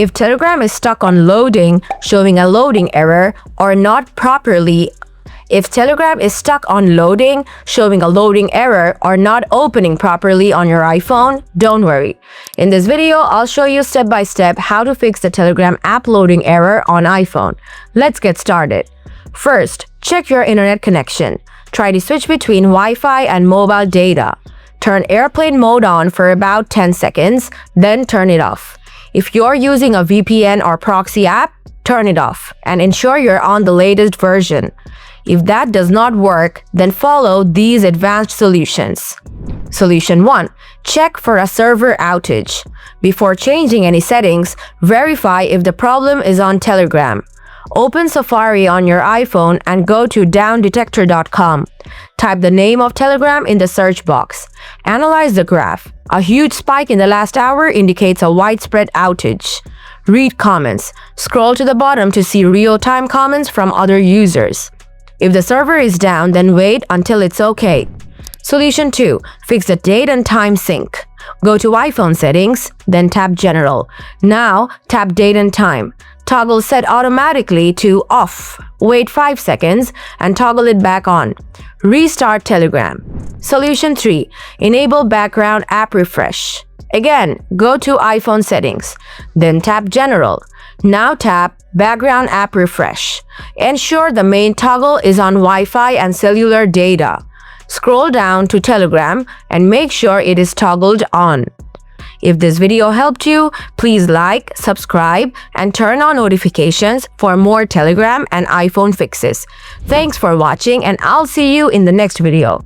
If Telegram is stuck on loading, showing a loading error, or not properly If Telegram is stuck on loading, showing a loading error, or not opening properly on your iPhone, don't worry. In this video, I'll show you step by step how to fix the Telegram app loading error on iPhone. Let's get started. First, check your internet connection. Try to switch between Wi-Fi and mobile data. Turn airplane mode on for about 10 seconds, then turn it off. If you're using a VPN or proxy app, turn it off and ensure you're on the latest version. If that does not work, then follow these advanced solutions. Solution 1. Check for a server outage. Before changing any settings, verify if the problem is on Telegram. Open Safari on your iPhone and go to downdetector.com. Type the name of Telegram in the search box. Analyze the graph. A huge spike in the last hour indicates a widespread outage. Read comments. Scroll to the bottom to see real-time comments from other users. If the server is down, then wait until it's okay. Solution 2. Fix the date and time sync. Go to iPhone settings, then tap General. Now, tap Date and Time. Toggle Set Automatically to Off. Wait 5 seconds and toggle it back on. Restart Telegram. Solution 3. Enable Background App Refresh. Again, go to iPhone settings, then tap General. Now tap Background App Refresh. Ensure the main toggle is on Wi-Fi and cellular data. Scroll down to Telegram and make sure it is toggled on. If this video helped you, please like, subscribe, and turn on notifications for more Telegram and iPhone fixes. Thanks for watching, and I'll see you in the next video.